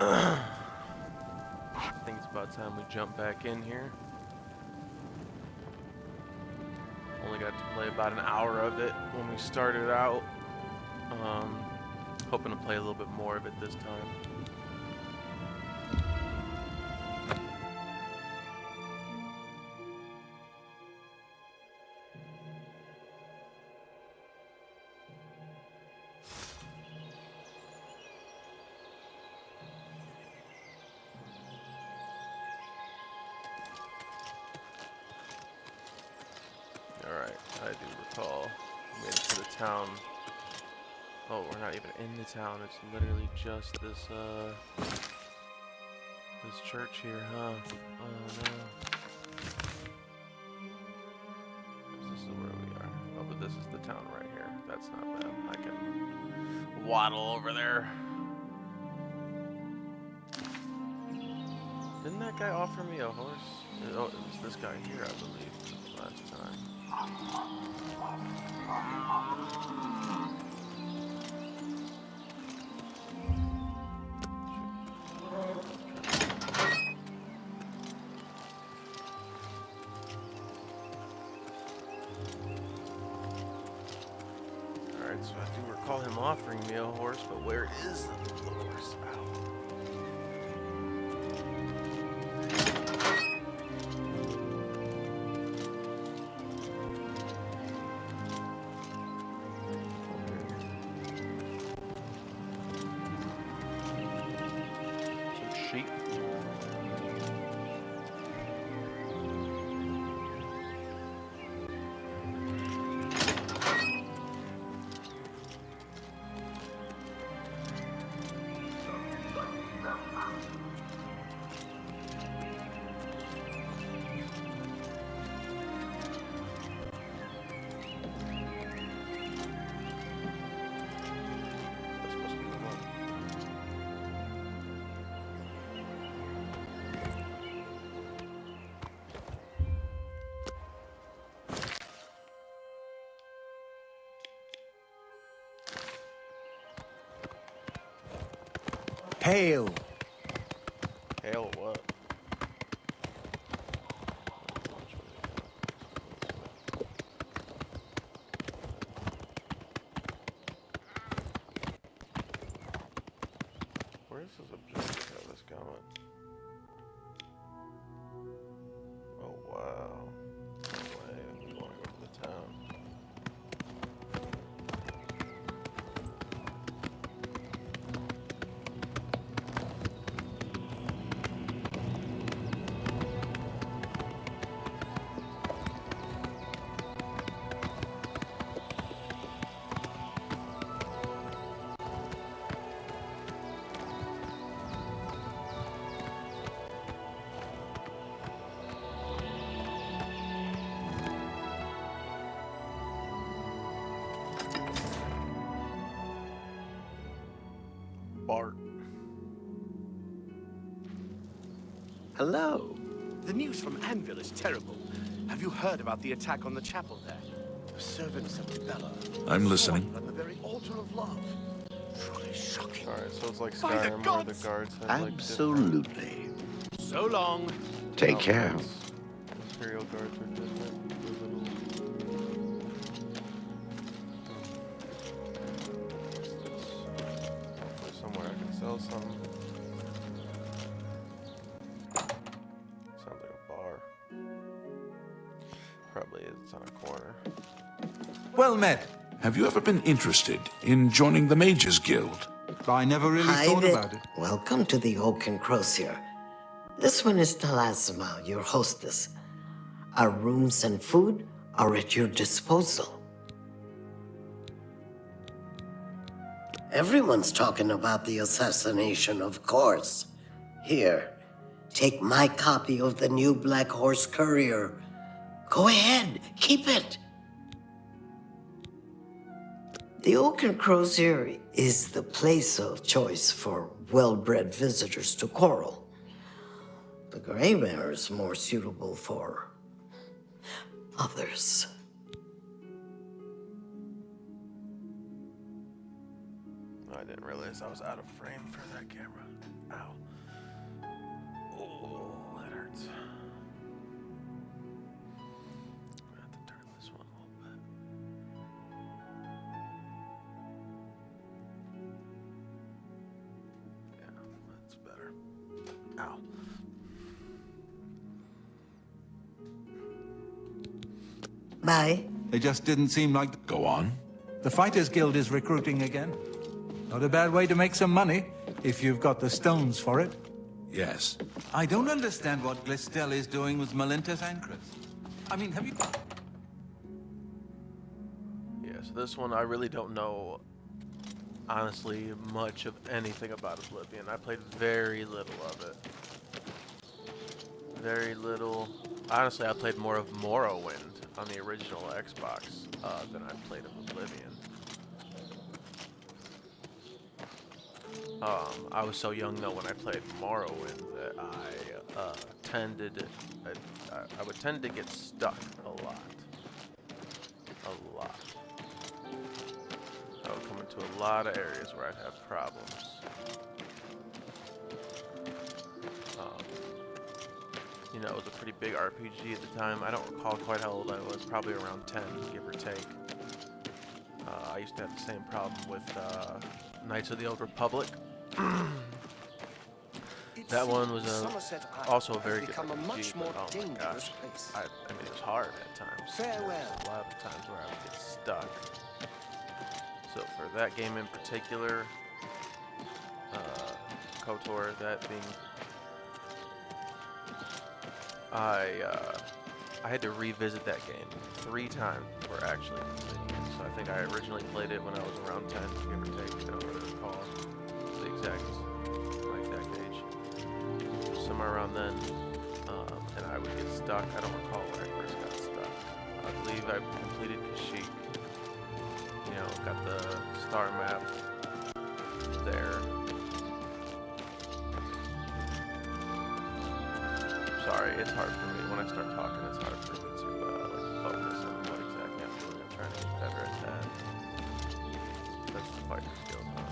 I think it's about time we jump back in here. Only got to play about an hour of it when we started out. Hoping to play a little bit more of it this time. Alright, I do recall. We made it to the town. Oh, we're not even in the town. It's literally just this church here, huh? Oh no. This is where we are. Oh, but this is the town right here. That's not bad. I can waddle over there. Didn't that guy offer me a horse? Oh, it was this guy here, I believe, last time. Alright, so I do recall him offering me a horse, but where is the horse? Ow. Sheep. Hail! Hail what? Where is this objective have us going? Oh wow. No way. We want to go to the town. Bart. Hello. The news from Anvil is terrible. Have you heard about the attack on the chapel there? The servants of Bella. I'm listening. On the very altar of love. Truly shocking. Alright, so it's like By the Skyrim where the gods! guards have like Absolutely. So long. Take care. Imperial guards are different. Hopefully somewhere I can sell some. Sounds like a bar. Probably is. It's on a corner. Well met. Have you ever been interested in joining the Mages Guild? I never really thought about it. Welcome to the Oak and Crozier. This one is Talasima, your hostess. Our rooms and food are at your disposal. Everyone's talking about the assassination, of course. Here, take my copy of the new Black Horse Courier. Go ahead, keep it. The Oak and Crozier is the place of choice for well-bred visitors to Coral. The Grey Mare is more suitable for others. I didn't realize I was out of frame for that camera. Ow. Oh, that hurts. I have to turn this one a little bit. Yeah, that's better. Ow. Bye. They just didn't seem like... Go on. The Fighters Guild is recruiting again. Not a bad way to make some money, if you've got the stones for it. Yes. I don't understand what Glistel is doing with Melinta's Ancrus. I mean, have you... Yeah, so this one I really don't know, honestly, much of anything about Oblivion. I played very little of it. Very little. Honestly, I played more of Morrowind on the original Xbox than I played of Oblivion. I was so young though when I played Morrowind that I would tend to get stuck a lot. A lot. I would come into a lot of areas where I'd have problems. You know, it was a pretty big RPG at the time. I don't recall quite how old I was, probably around 10, give or take. I used to have the same problem with Knights of the Old Republic. That one was also a very good RPG, but oh my gosh. I mean, it was hard at times. There was a lot of times where I would get stuck. So for that game in particular, KOTOR, that being... I had to revisit that game 3 times before actually completing it. So I think I originally played it when I was around 10, give or take. I don't really recall the exact age. Somewhere around then, and I would get stuck. I don't recall where I first got stuck. I believe I completed Kashyyyk. You know, got the star map there. Sorry, it's hard for me. When I start talking, it's hard for me to like focus on what exactly I'm doing. I'm trying to get better at that. That's the fighter skill, huh?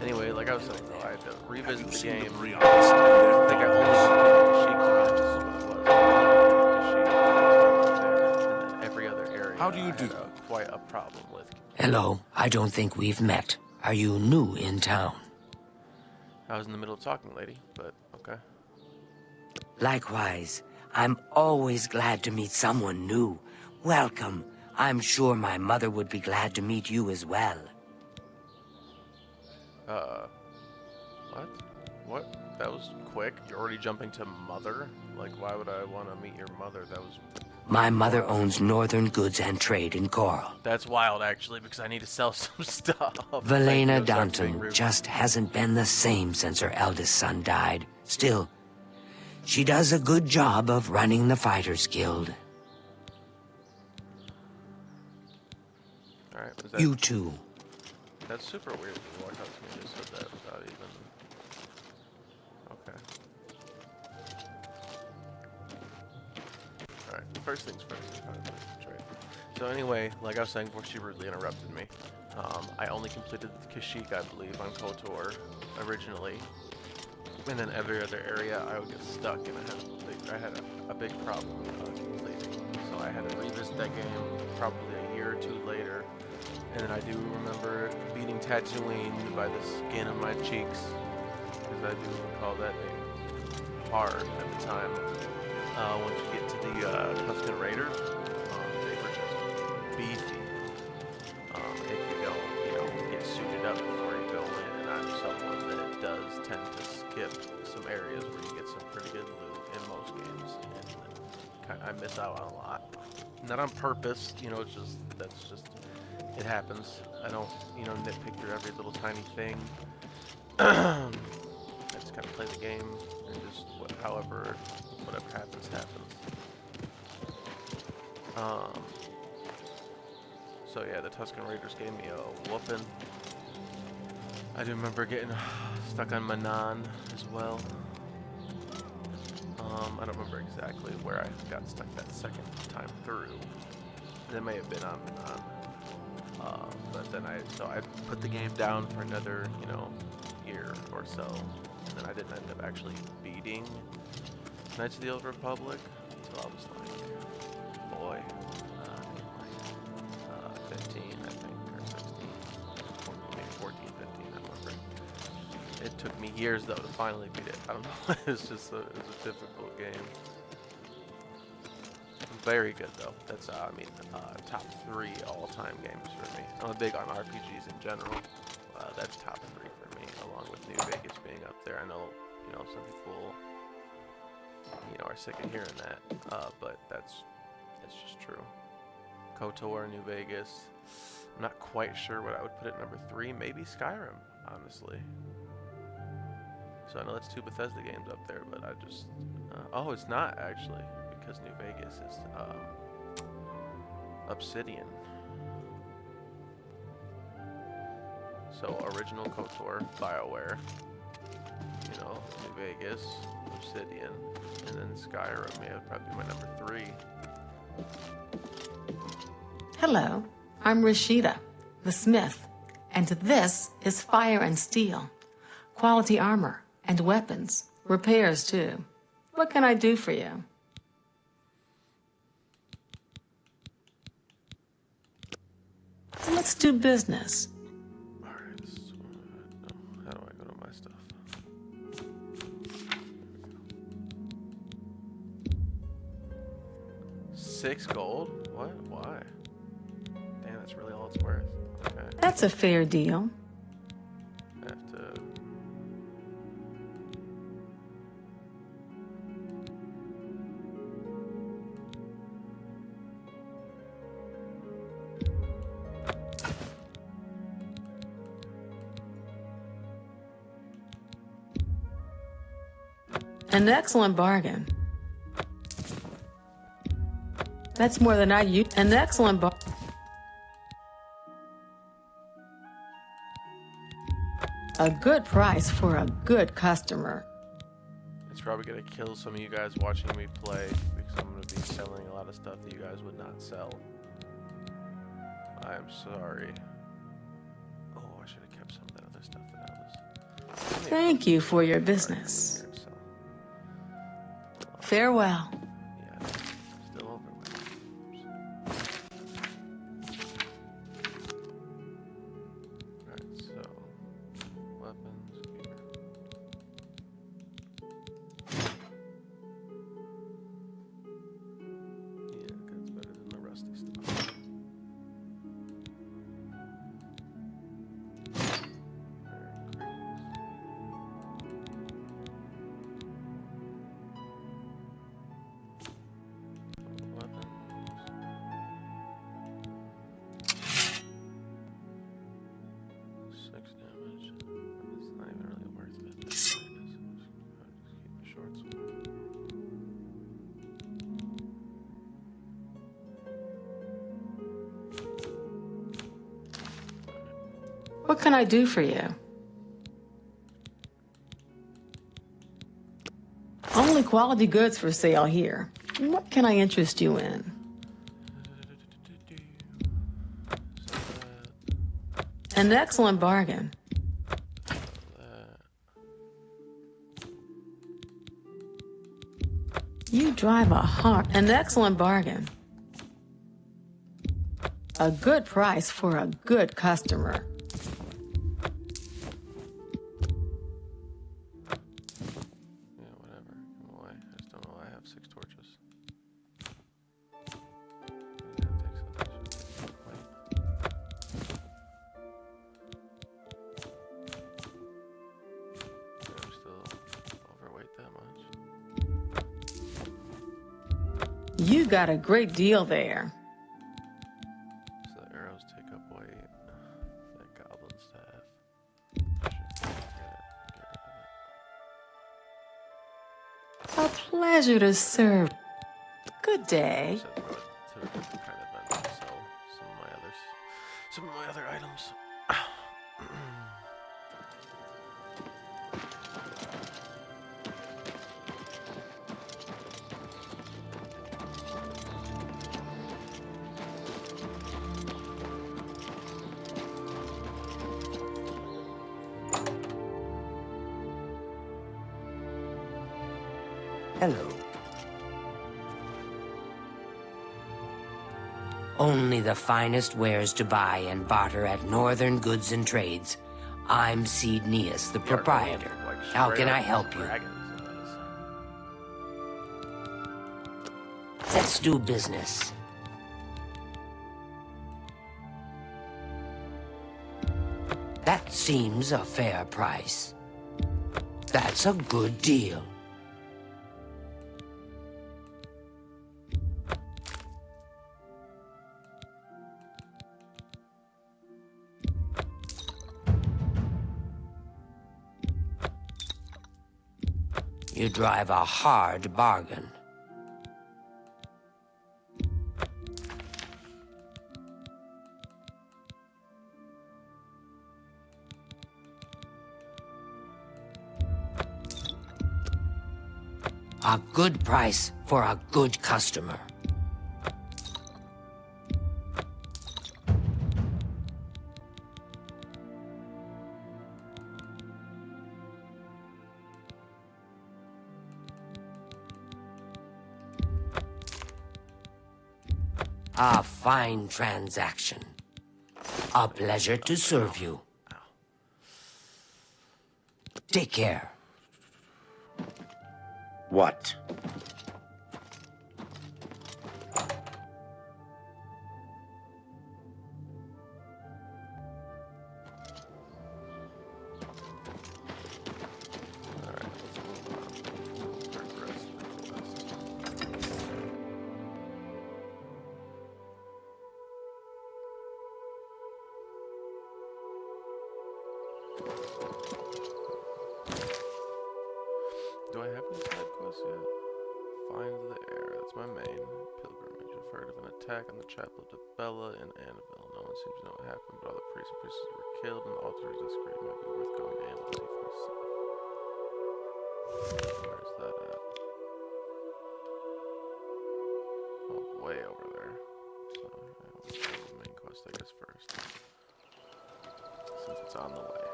Anyway, like I was saying, though, I had to revisit the game. I think I only completed Kashyyyk, and then every other area. How do you do? Quite a problem with. Hello, I don't think we've met. Are you new in town? I was in the middle of talking, lady, but okay. Likewise, I'm always glad to meet someone new. Welcome. I'm sure my mother would be glad to meet you as well. What? What? That was quick. You're already jumping to mother? Like, why would I want to meet your mother? That was... My mother owns Northern Goods and Trade in Coral. That's wild, actually, because I need to sell some stuff. Valena Danton just hasn't been the same since her eldest son died. Still, she does a good job of running the Fighters Guild. Alright, was that... You too. That's super weird. You walked up to me and just said that without even... Okay. Alright, first things first. So anyway, like I was saying before she rudely interrupted me, I only completed Kashyyyk, I believe, on KOTOR originally. And then every other area I would get stuck and I had a big problem completing. So I had to revisit that game probably a year or 2 later. And then I do remember beating Tatooine by the skin of my cheeks, because I do recall that being hard at the time. Once you get to the Tusken Raiders, they were just beefy. If you don't, get suited up before you go in, and I'm someone that does tend to skip some areas where you get some pretty good loot in most games, and I miss out on a lot. Not on purpose, it's just, it happens. I don't, nitpick through every little tiny thing. I just kind of play the game, and just whatever happens, happens. So yeah, the Tusken Raiders gave me a whooping. I do remember getting stuck on Manan as well. I don't remember exactly where I got stuck that second time through. It may have been on Manan. But then I put the game down for another, you know, year or so, and then I didn't end up actually beating Knights of the Old Republic until I was like, boy, 15, I think, or 16, maybe 14, 15, I don't remember. It took me years though to finally beat it. I don't know. It was just it was a difficult game. Very good though. That's I mean top 3 all-time games for me. I'm big on RPGs in general. That's top 3 for me, along with New Vegas being up there. I know, you know, some people, you know, are sick of hearing that, but that's just true. KOTOR, New Vegas. I'm not quite sure what I would put at number 3. Maybe Skyrim, honestly. So I know that's 2 Bethesda games up there, but I just oh, it's not actually, because New Vegas is Obsidian. So original KOTOR, BioWare, you know, New Vegas, Obsidian, and then Skyrim, yeah, would probably be my number 3. Hello, I'm Rashida, the smith, and this is Fire and Steel. Quality armor and weapons, repairs too. What can I do for you? Let's do business. Alright, so, no, how do I go to my stuff? 6 gold? What? Why? Damn, that's really all it's worth. Okay. That's a fair deal. I have to... An excellent bargain. That's more than I use. An excellent bargain. A good price for a good customer. It's probably gonna kill some of you guys watching me play, because I'm gonna be selling a lot of stuff that you guys would not sell. I am sorry. Oh, I should have kept some of that other stuff that I was... Thank you for your business. Farewell. Yeah, still over with. Alright, so weapons here. Yeah, that's better than the rusty stuff. What can I do for you? Only quality goods for sale here. What can I interest you in? An excellent bargain. You drive a hard... An excellent bargain. A good price for a good customer. You got a great deal there. So the arrows take up weight. That goblin staff. Should get rid of it. A pleasure to serve. Good day. So throw it to a different kind of vendor to sell some of my other items. Hello. Only the finest wares to buy and barter at Northern Goods and Trades. I'm Cednius, the proprietor. How can I help you? Let's do business. That seems a fair price. That's a good deal. You drive a hard bargain. A good price for a good customer. A fine transaction. A pleasure to serve you. Take care. What? Do I have any side quests yet? Find the air. That's my main pilgrimage. I've heard of an attack on the chapel of Bella in Annabelle. No one seems to know what happened, but all the priests and priestesses were killed, and the altar is desecrated. It might be worth going to Annabelle to see for myself. Where's that at? Oh, way over there. So, yeah, let's do the main quest, I guess, first. Since it's on the way.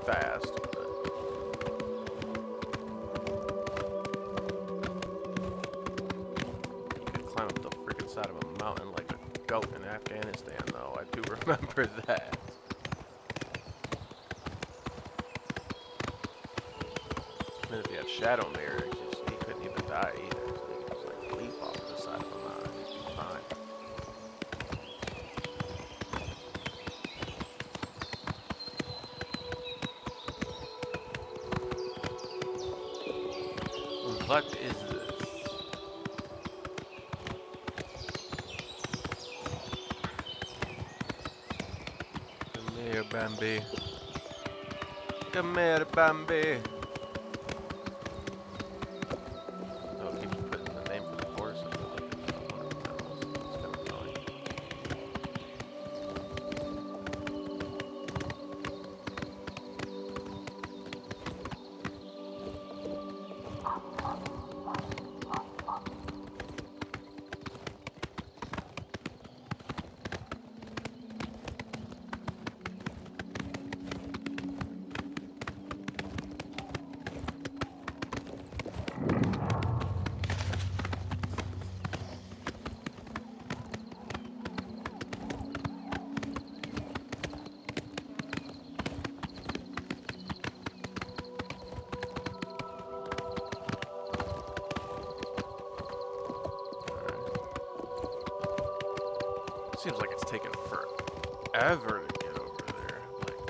Fast, but you could climb up the freaking side of a mountain like a goat in Afghanistan, though. I do remember that. And if you had Shadow Mirror, he couldn't even die either. So he could just like leap off the side of a mountain. He'd be fine. What is this? Come here, Bambi. Come here, Bambi. Oh, it keeps putting the name for the horse. It's kind of annoying. Seems like it's taken forever to get over there. Like,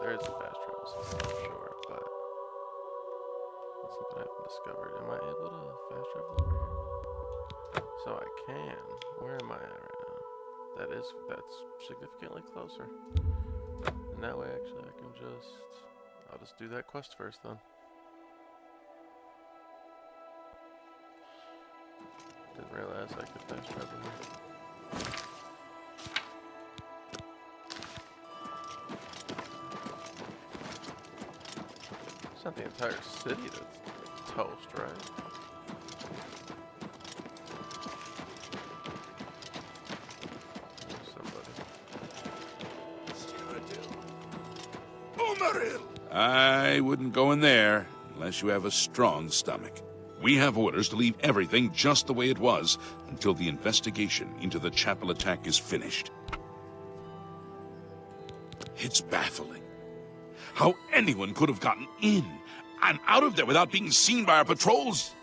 there is a fast travel system, I'm sure, but that's something I haven't discovered. Am I able to fast travel over here? So I can. Where am I at right now? That's significantly closer. And that way, actually, I'll just do that quest first then. Didn't realize I could fast travel here. It's not the entire city that's coast, right? Somebody. I wouldn't go in there unless you have a strong stomach. We have orders to leave everything just the way it was until the investigation into the chapel attack is finished. It's baffling. How anyone could have gotten in and out of there without being seen by our patrols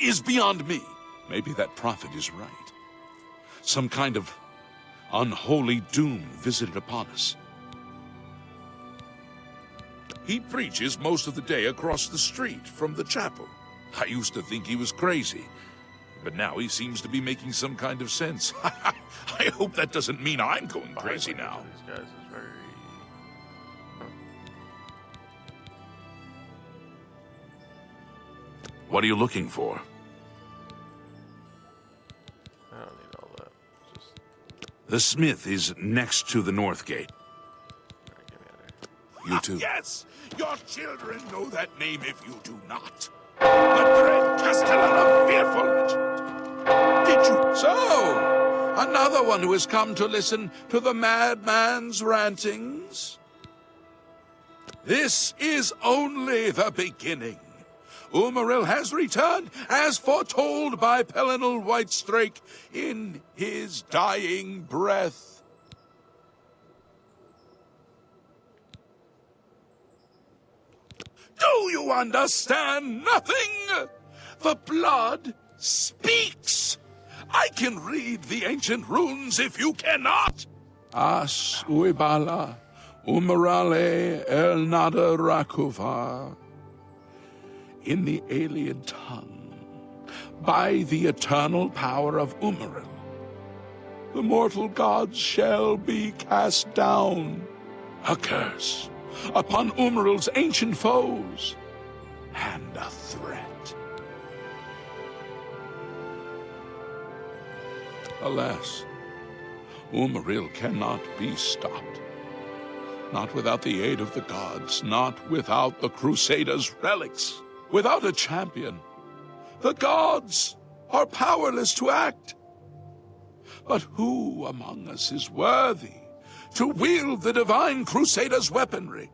is beyond me. Maybe that prophet is right. Some kind of unholy doom visited upon us. He preaches most of the day across the street from the chapel. I used to think he was crazy, but now he seems to be making some kind of sense. I hope that doesn't mean I'm going crazy now. These guys is very... What are you looking for? I don't need all that. Just... The smith is next to the north gate. Alright, get me out of here. You too. Yes, your children know that name if you do not. The dread Castellan of Fearful Legend. Did you? So, another one who has come to listen to the madman's rantings? This is only the beginning. Umaril has returned as foretold by Pelinal Whitestrake in his dying breath. Do you understand nothing? The blood speaks. I can read the ancient runes if you cannot. As uibala umarale el nada rakuva. In the alien tongue, by the eternal power of Umaril, the mortal gods shall be cast down. A curse upon Umaril's ancient foes, and a threat. Alas, Umaril cannot be stopped. Not without the aid of the gods, not without the Crusaders' relics. Without a champion, the gods are powerless to act. But who among us is worthy to wield the divine Crusaders' weaponry?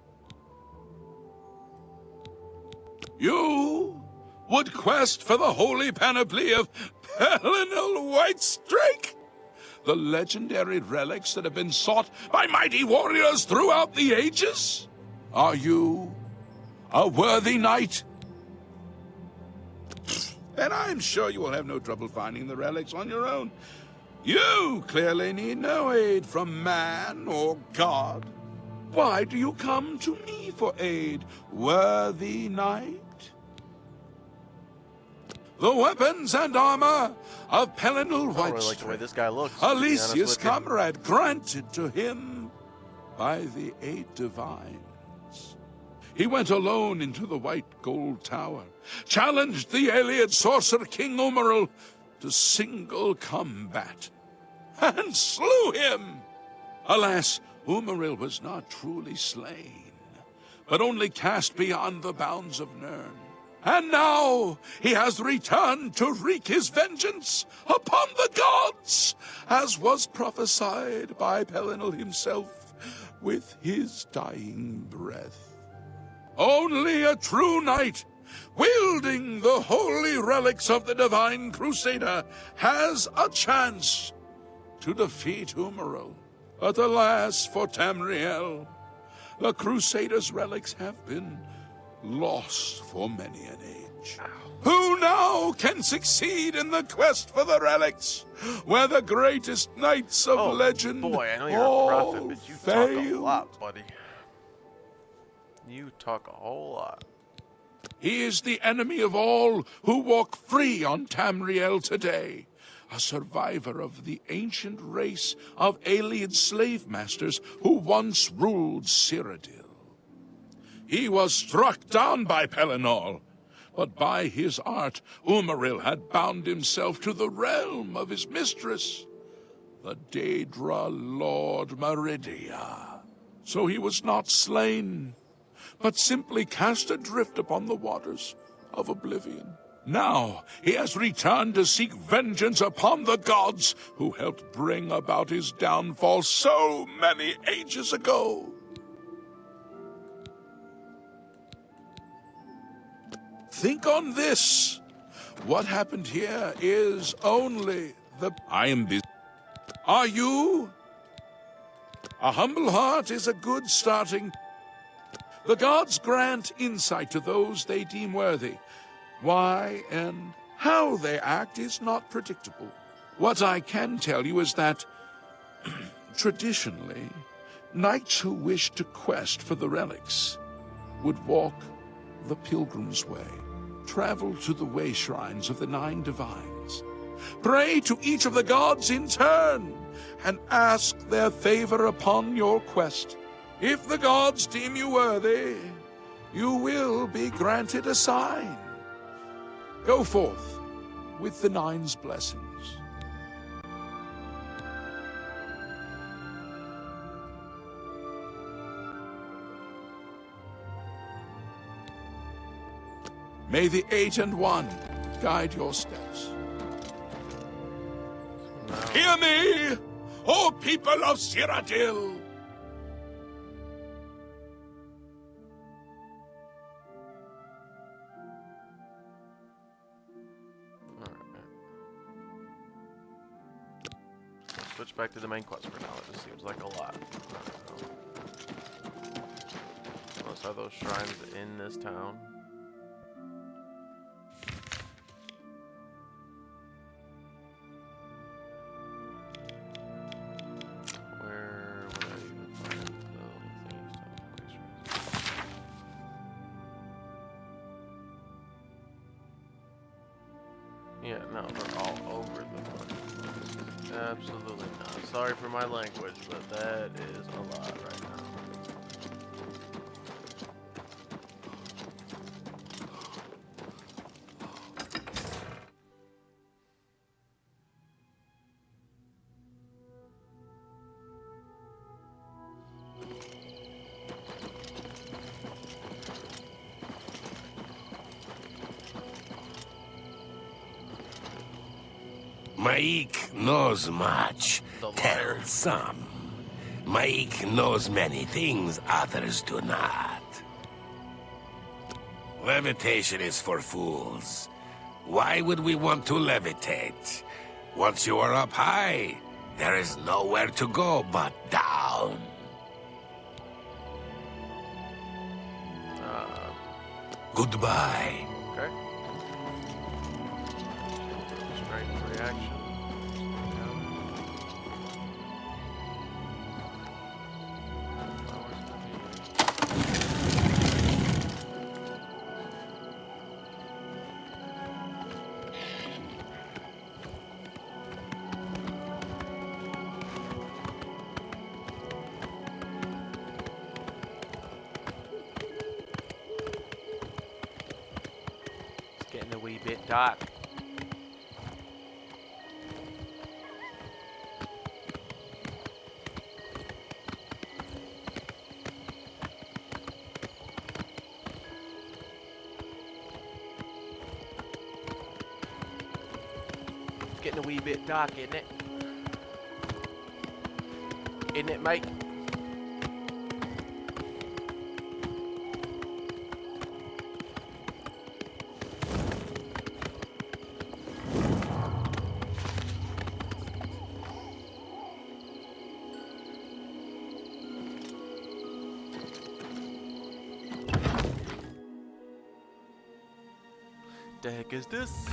You would quest for the holy panoply of Pelinal Whitestrake, the legendary relics that have been sought by mighty warriors throughout the ages? Are you a worthy knight? Then I'm sure you will have no trouble finding the relics on your own. You clearly need no aid from man or God. Why do you come to me for aid, worthy knight? The weapons and armor of Pelinal I don't really like the way Whitestrake, this guy looks, to be honest Alicia's with you. comrade, granted to him by the 8 divines. He went alone into the White Gold Tower, challenged the alien sorcerer King Umaril to single combat, and slew him. Alas, Umaril was not truly slain, but only cast beyond the bounds of Nirn. And now he has returned to wreak his vengeance upon the gods, as was prophesied by Pelinal himself with his dying breath. Only a true knight, wielding the holy relics of the divine Crusader, has a chance to defeat Umaril. But alas for Tamriel, the Crusader's relics have been lost for many an age. Who now can succeed in the quest for the relics, where the greatest knights of legend boy, I know you're a all prophet, but you talk a failed? lot, buddy. You talk a whole lot. He is the enemy of all who walk free on Tamriel today, a survivor of the ancient race of alien slave masters who once ruled Cyrodiil. He was struck down by Pelinal, but by his art, Umaril had bound himself to the realm of his mistress, the Daedra Lord Meridia. So he was not slain, but simply cast adrift upon the waters, of Oblivion. Now he has returned to seek vengeance upon the gods who helped bring about his downfall so many ages ago. Think on this. What happened here is only the... I am busy. Are you? A humble heart is a good starting. The gods grant insight to those they deem worthy. Why and how they act is not predictable. What I can tell you is that, traditionally, knights who wished to quest for the relics would walk the pilgrim's way, travel to the way shrines of the 9 divines, pray to each of the gods in turn, and ask their favor upon your quest. If the gods deem you worthy, you will be granted a sign. Go forth with the 9's blessings. May the 8 and 1 guide your steps. Hear me, O people of Cyrodiil! Switch back to the main quest for now. It just seems like a lot. Unless are those shrines in this town? Where would I even find the things? Yeah, no, they're all over the place. Absolutely not. Sorry for my language, but that is a lot right now. Maik knows much, tells some. Maik knows many things others do not. Levitation is for fools. Why would we want to levitate? Once you are up high, there is nowhere to go but down. Goodbye. Okay. Strength reaction. Getting a wee bit dark. It's getting a wee bit dark, isn't it? Isn't it, mate? The heck is this?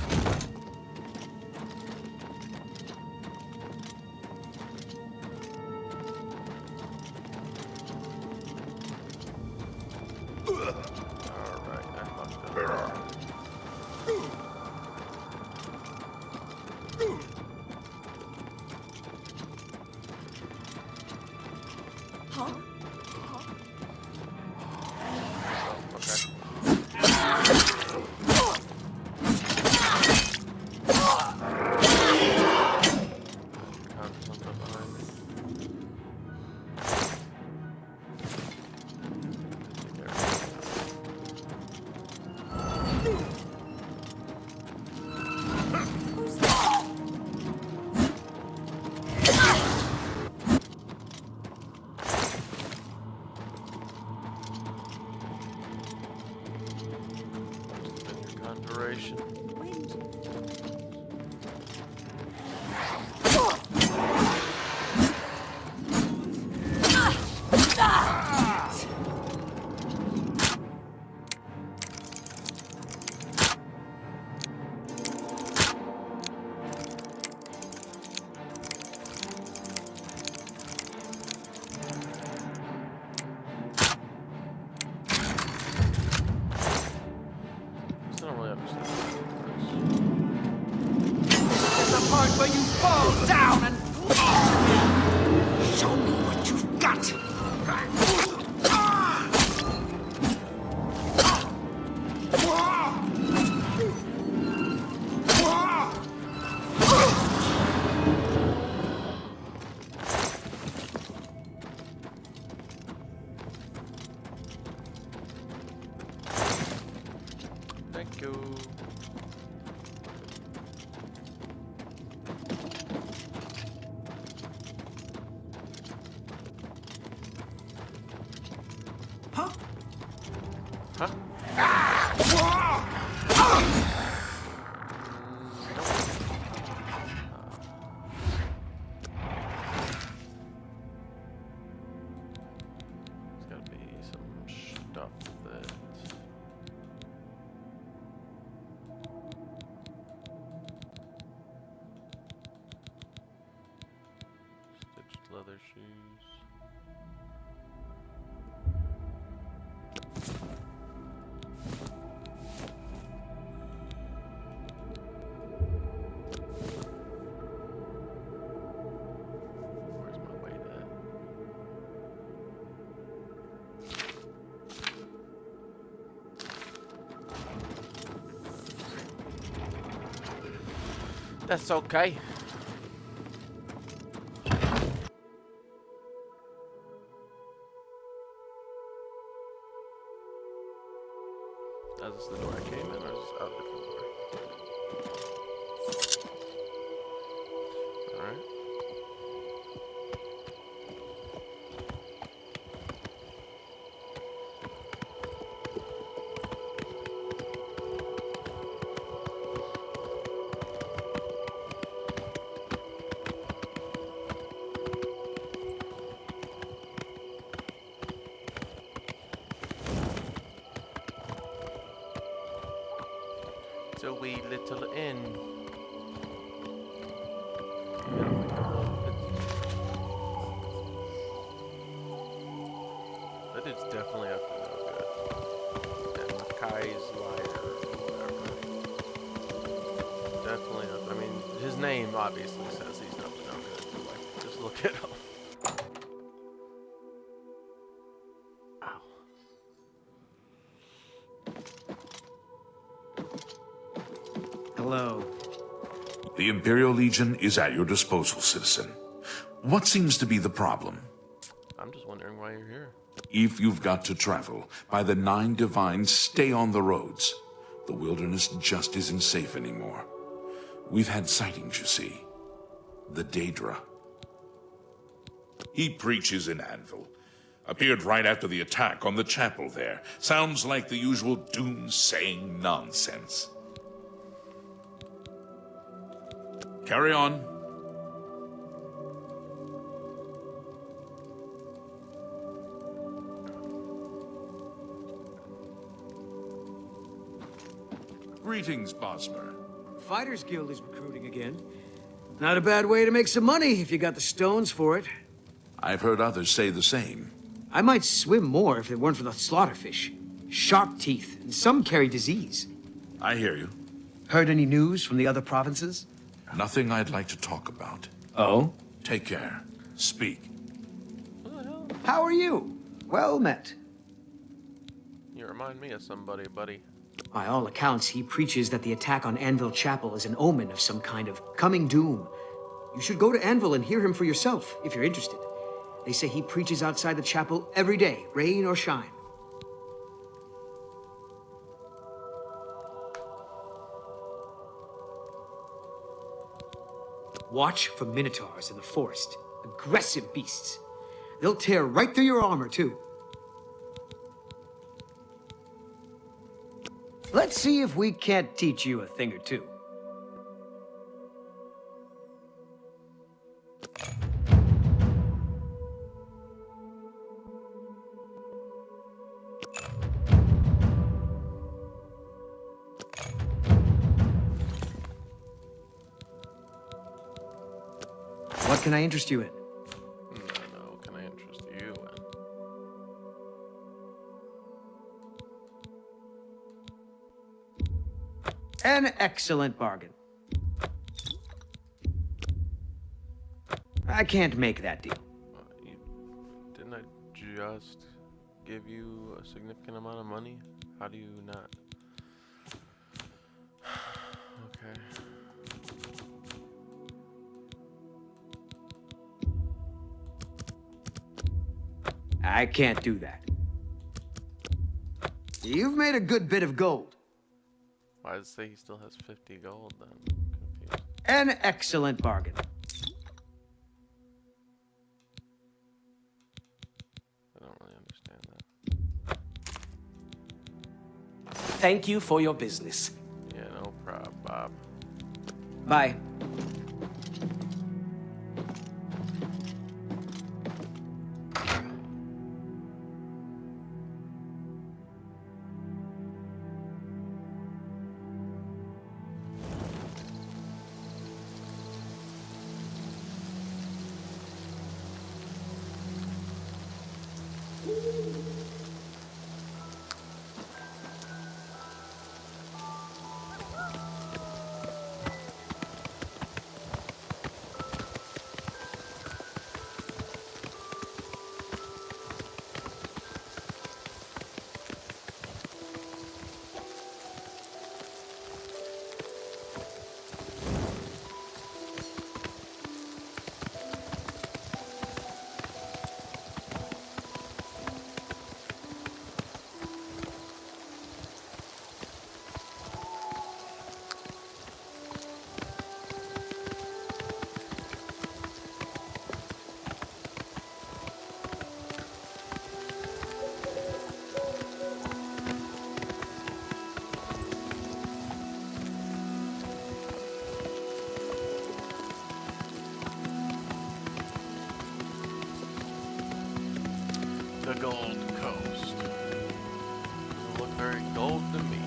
Alright, I fucked up. Conjuration. Still don't really understand There's the part where you fall down and show me what you've got. Thank you. Huh? Huh? There's gotta be some stuff that... Stitched leather shoes. Where's my weight at? That's okay. Is this the door I came in, or is this out a different door? Alright. It's a wee little inn. That dude's definitely up to no good. That Mackay's liar or whatever. Definitely up. I mean, his name obviously says he's up to no good. But like, just look it up. Ow. Hello. The Imperial Legion is at your disposal, citizen. What seems to be the problem? I'm just wondering why you're here. If you've got to travel, by the 9 Divines, stay on the roads. The wilderness just isn't safe anymore. We've had sightings, you see. The Daedra. He preaches in Anvil. Appeared right after the attack on the chapel there. Sounds like the usual doom-saying nonsense. Carry on. Greetings, Bosmer. Fighters Guild is recruiting again. Not a bad way to make some money if you got the stones for it. I've heard others say the same. I might swim more if it weren't for the slaughterfish. Sharp teeth, and some carry disease. I hear you. Heard any news from the other provinces? Nothing I'd like to talk about. Oh? Take care. Speak. How are you? Well met. You remind me of somebody, buddy. By all accounts, he preaches that the attack on Anvil Chapel is an omen of some kind of coming doom. You should go to Anvil and hear him for yourself, if you're interested. They say he preaches outside the chapel every day, rain or shine. Watch for minotaurs in the forest. Aggressive beasts. They'll tear right through your armor, too. Let's see if we can't teach you a thing or two. What can I interest you in? No, can I interest you in? An excellent bargain. I can't make that deal. Didn't I just give you a significant amount of money? How do you not? Okay. I can't do that. You've made a good bit of gold. Why does it say he still has 50 gold then? I'm confused. An excellent bargain. I don't really understand that. Thank you for your business. Yeah, no problem, Bob. Bye. The Gold Coast. Doesn't look very gold to me.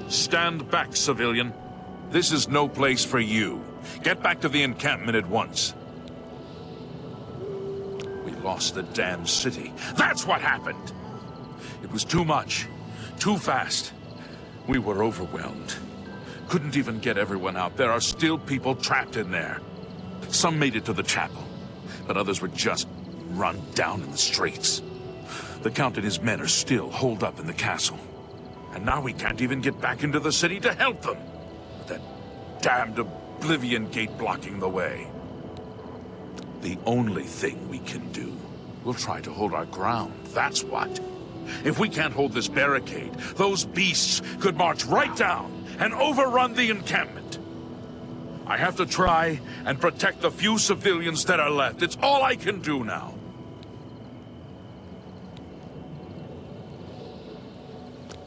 Stand back, civilian. This is no place for you. Get back to the encampment at once. We lost the damn city. That's what happened! It was too much. Too fast. We were overwhelmed. Couldn't even get everyone out. There are still people trapped in there. Some made it to the chapel, but others were just run down in the streets. The Count and his men are still holed up in the castle. And now we can't even get back into the city to help them. With that damned Oblivion gate blocking the way. The only thing we can do, we'll try to hold our ground, that's what. If we can't hold this barricade, those beasts could march right down and overrun the encampment. I have to try and protect the few civilians that are left. It's all I can do now.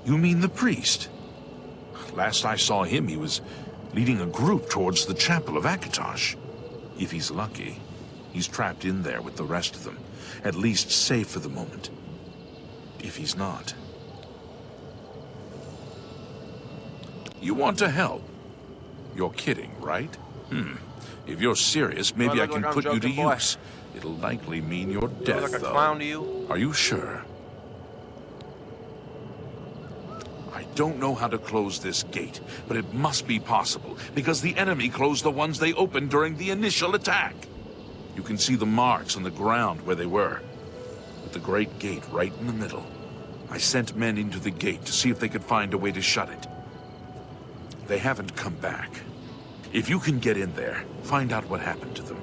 You mean the priest? Last I saw him, he was leading a group towards the chapel of Akatosh. If he's lucky, he's trapped in there with the rest of them, at least safe for the moment. If he's not... You want to help? You're kidding, right? If you're serious, maybe I can put you to use. It'll likely mean your death, Look like a though. clown to you? Are you sure? I don't know how to close this gate, but it must be possible, because the enemy closed the ones they opened during the initial attack. You can see the marks on the ground where they were, with the great gate right in the middle. I sent men into the gate to see if they could find a way to shut it. They haven't come back. If you can get in there, find out what happened to them.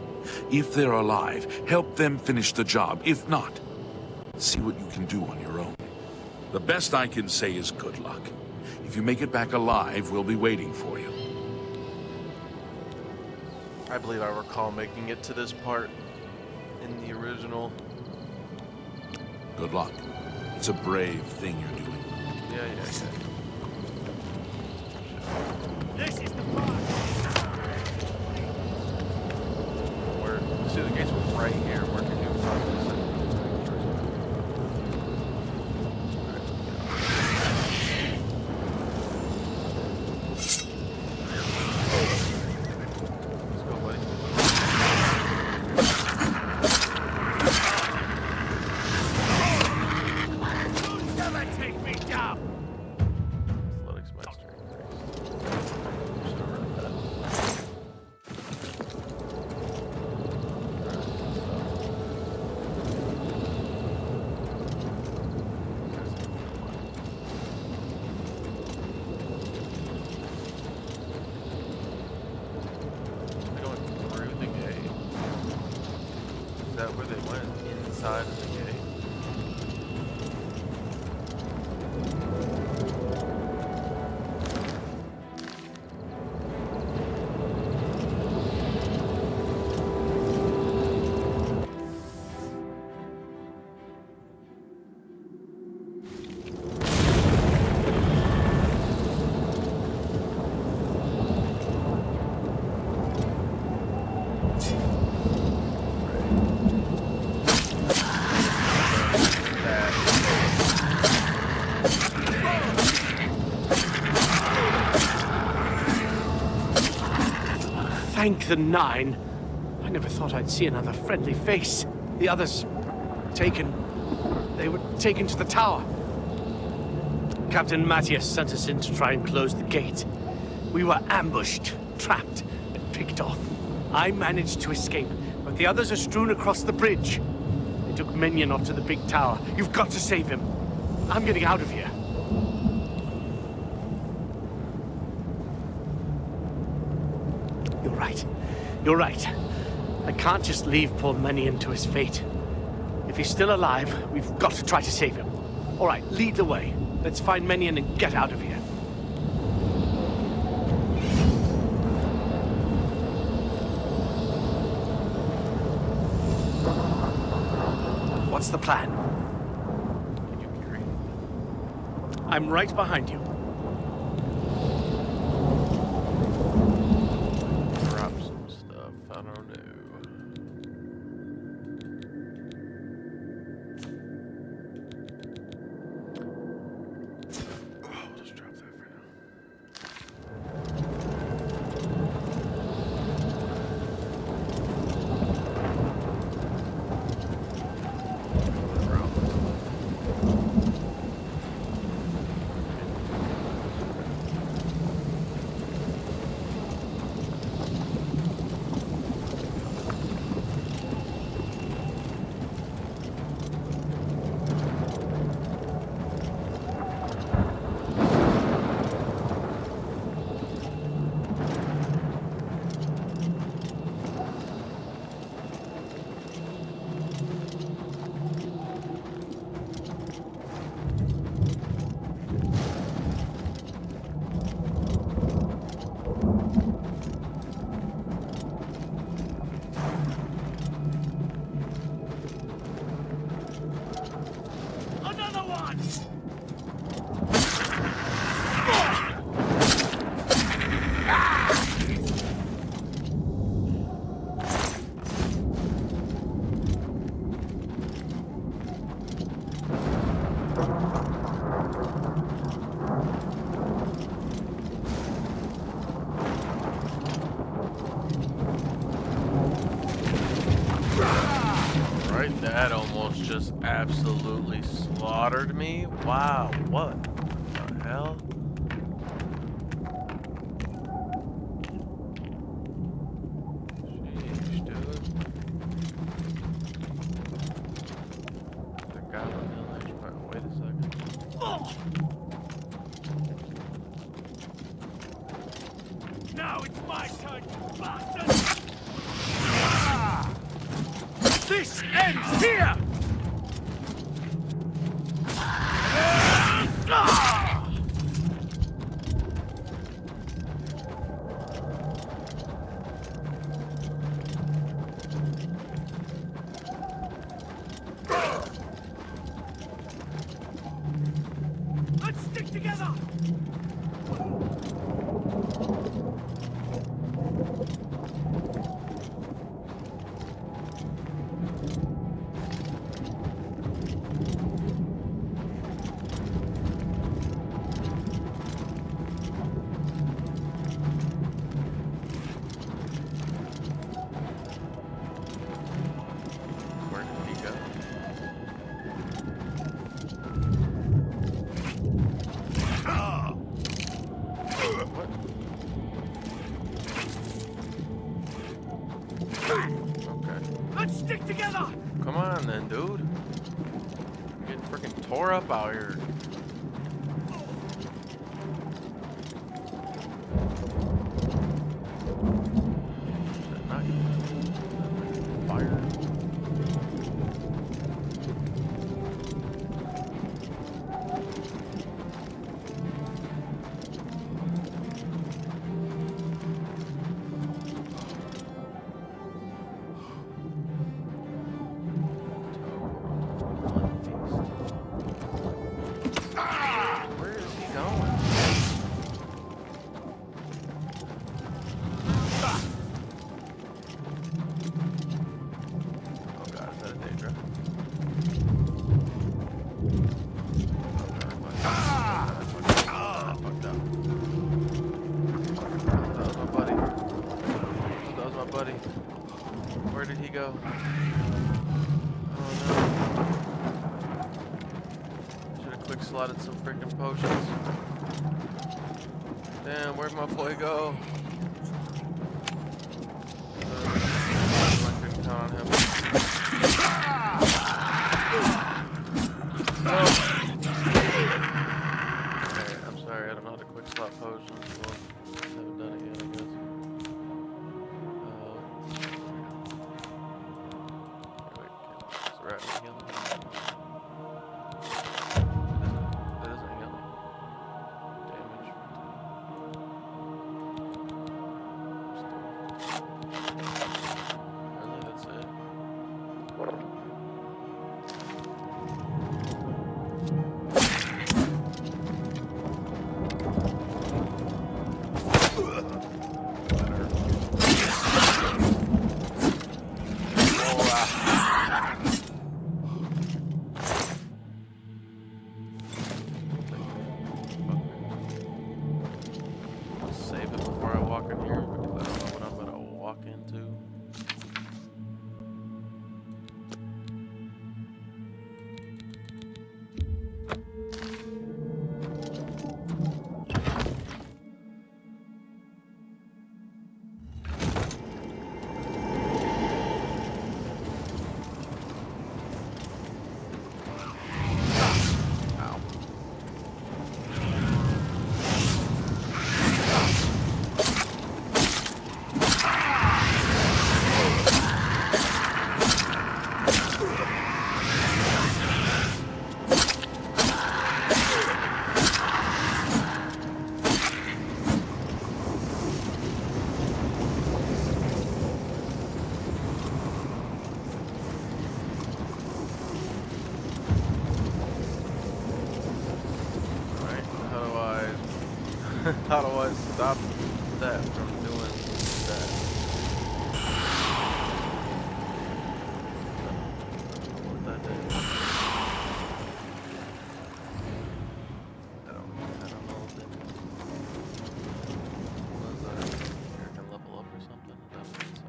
If they're alive, help them finish the job. If not, See what you can do on your own. The best I can say is good luck. If you make it back alive, we'll be waiting for you. I believe I recall making it to this part in the original. Good luck. It's a brave thing you're doing. Yeah. This is the part. See, the gates were right here. Where can you find this? Let's go, buddy. You'll never take me down. Athletics master increase. Should have read that. They're going through the gate. Is that where they went? Inside of the gate? Thank the Nine. I never thought I'd see another friendly face. The others... taken... They were taken to the tower. Captain Matthias sent us in to try and close the gate. We were ambushed, trapped, and picked off. I managed to escape, but the others are strewn across the bridge. They took Minion off to the big tower. You've got to save him. I'm getting out of here. You're right. I can't just leave poor Minion to his fate. If he's still alive, we've got to try to save him. All right, lead the way. Let's find Minion and get out of here. What's the plan? Can you carry? I'm right behind you. Drop some stuff. I don't know. Oh, we'll just drop that for now. Another one! Right, that almost just absolutely slaughtered me. Wow, what the hell? Sheesh, dude. The guy with the village. Wait a second. Now it's my turn, you bastard! This ends here! Let's stick together! Come on then, dude. I'm getting freaking tore up out here. Fire. Where is he going? Oh god, is that a Daedra? I fucked up. That was my buddy. That was my buddy. Where did he go? Oh no. Should have quick slotted some freaking potions. Damn, where'd my boy go? I couldn't count on him. Okay, I'm sorry, I don't know how to quick slot potions. Well, I haven't done it yet, I guess. Wait, is the rat healing? That isn't healing. Damage. Really, that's it? I'll save it before I walk in here because I don't know what I'm gonna walk into. Ow. Alright, how do I stop that from doing that? What that did? I don't know what that is. Was that here can level up or something? Is that what it's saying?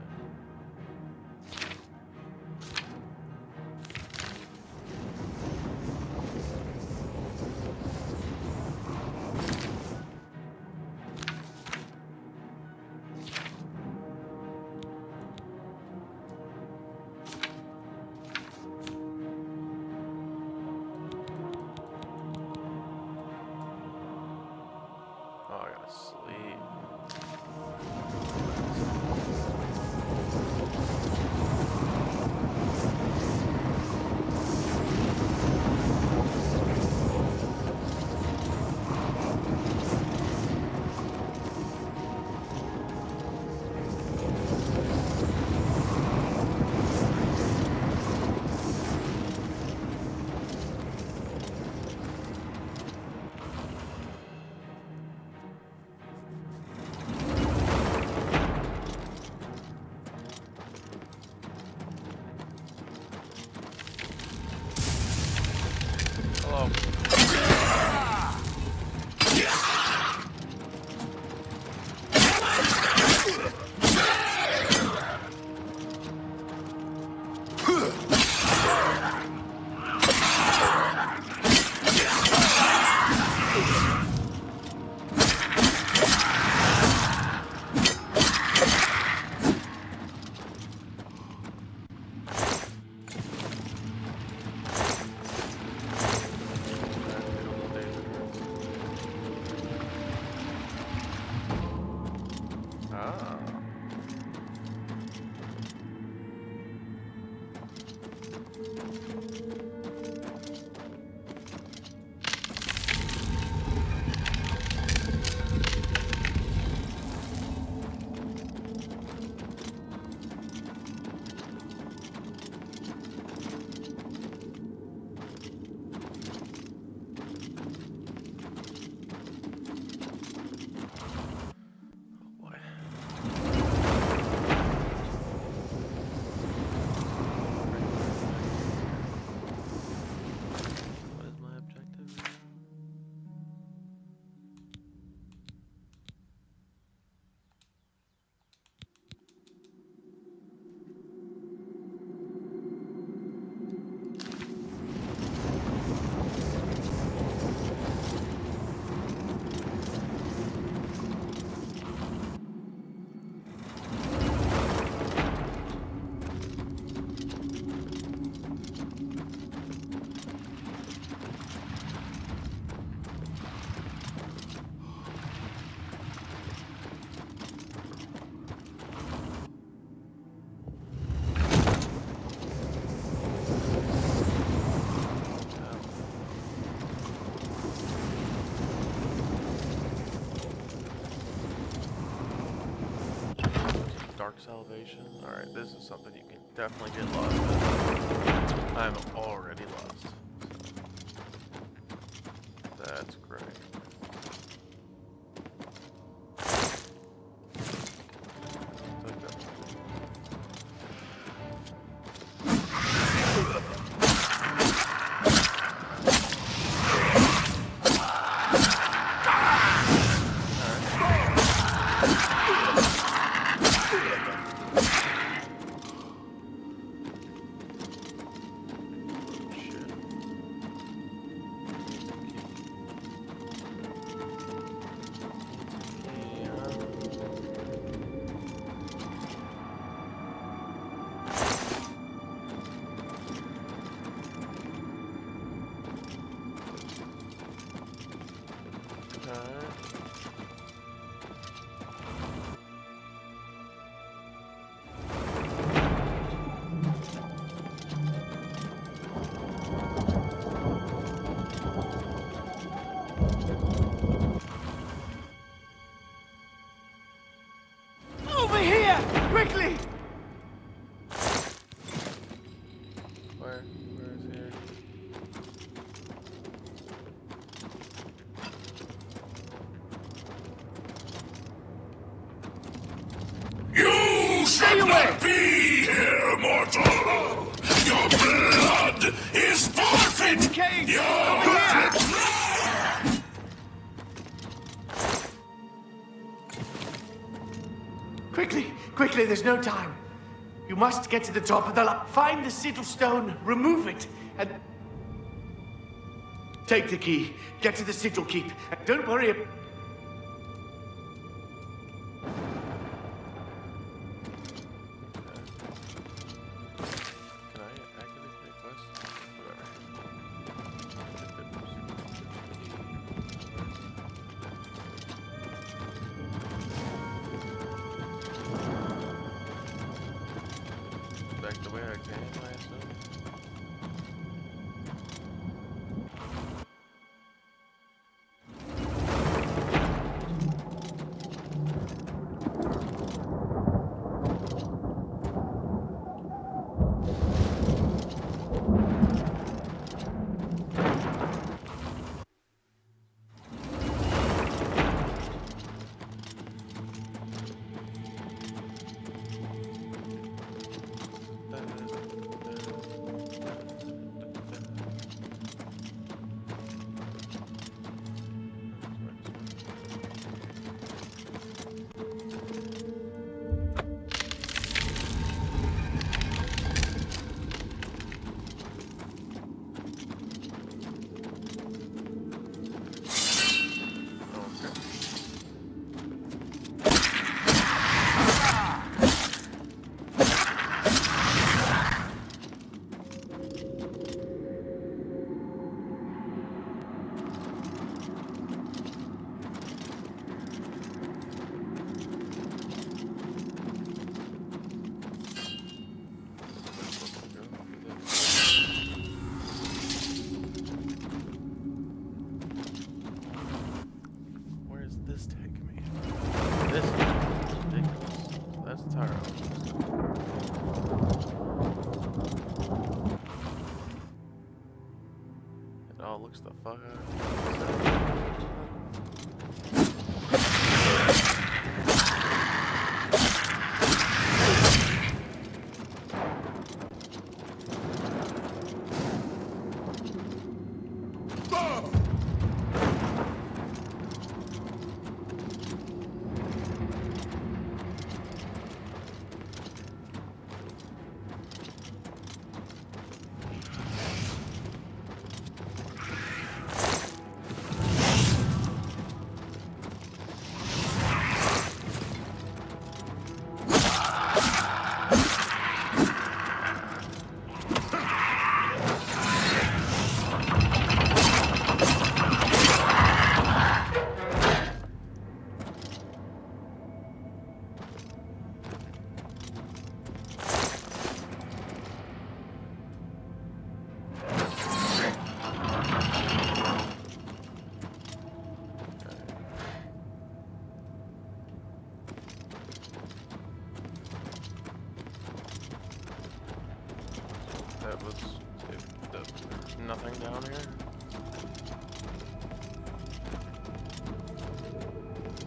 Oh, I gotta sleep. Hello. What is my objective? Dark Salvation. Alright, this is something you can definitely get lost in. I'm already lost. So that's great. Took that. Over here! Quickly! Where is here? You should not be here, mortal! Your blood is forfeit! King! Quickly! Quickly, there's no time. You must get to the top of the find the sigil stone, remove it, and take the key. Get to the sigil keep. And don't worry. Can I activate the quest? Whatever. Back the way I came, I assume. looks the fuck out. That was... There's nothing down here?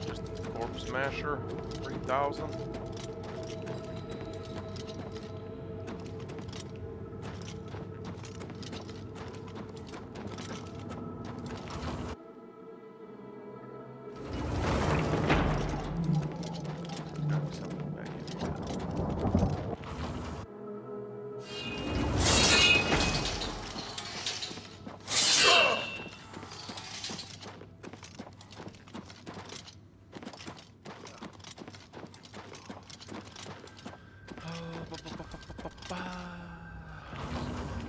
Just Corpse Smasher, 3000?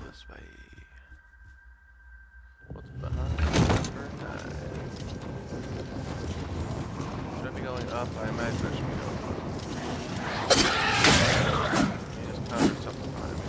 This way. What's behind number 9? Should I be going up? I imagine I should be going up. He just countered something behind me.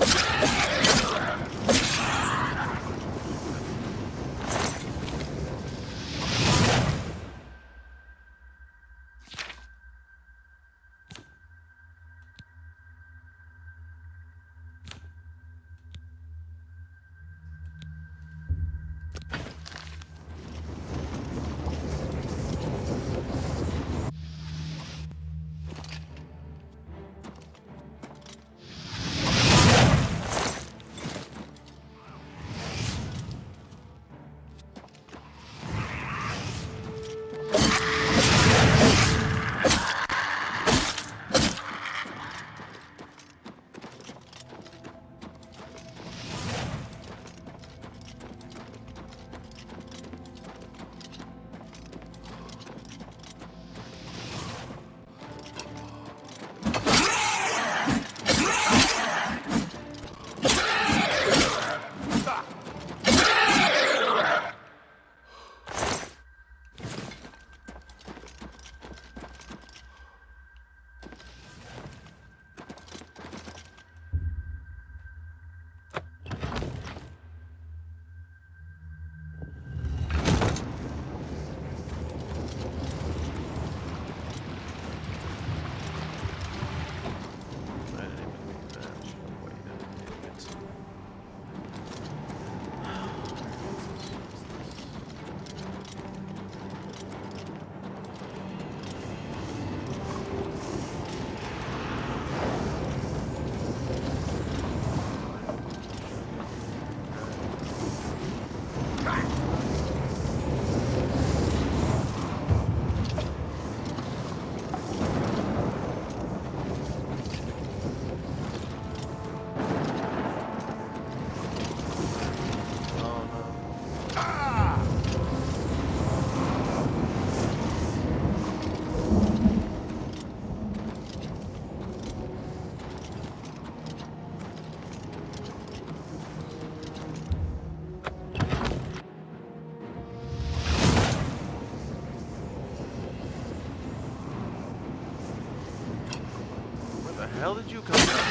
The hell did you come from?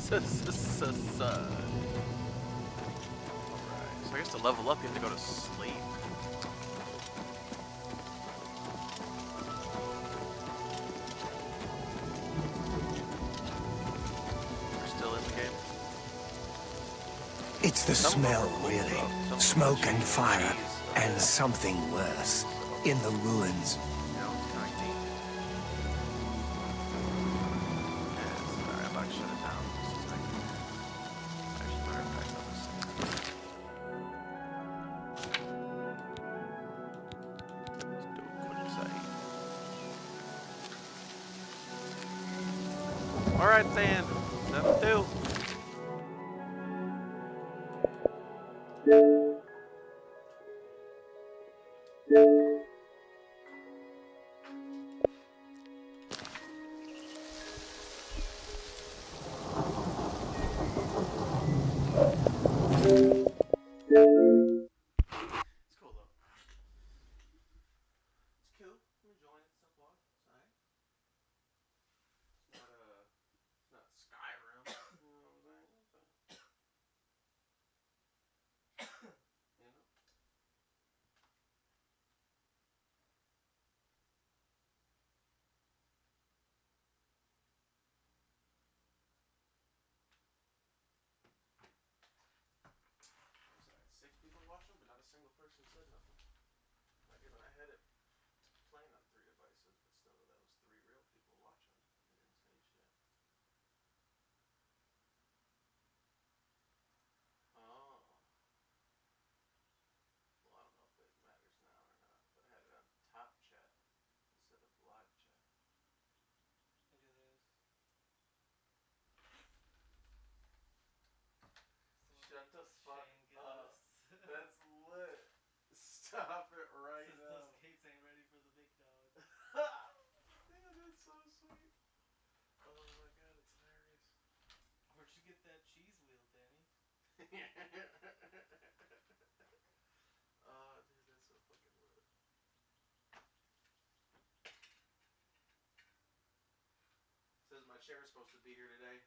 So I guess to level up, you have to go to sleep. We're still in the game. It's the smell, really. Smoke and fire, and something worse. In the ruins. You know, it's kind of neat. Yeah, sorry, I'm about to shut it down. Just a second. Actually, better back up this. Let's do a quick save. Alright then, that'll do. It's cool though. It's cool. I'm enjoying it so far. It's alright. It's not Skyrim. You know what I'm saying? You know? Sorry, 6 people watching, but not a single person said nothing. Not even I had it playing on 3 devices, but still, that was 3 real people watching. They didn't say shit. Oh. Well, I don't know if it matters now or not, but I had it on top chat instead of live chat. Look at this. Shut the fuck up. That's lit. Stop it right now. Those gates ain't ready for the big dog. Damn, that's so sweet. Oh my god, it's hilarious. Where'd you get that cheese wheel, Danny? Oh, dude, that's so fucking lit. Says my chair's supposed to be here today.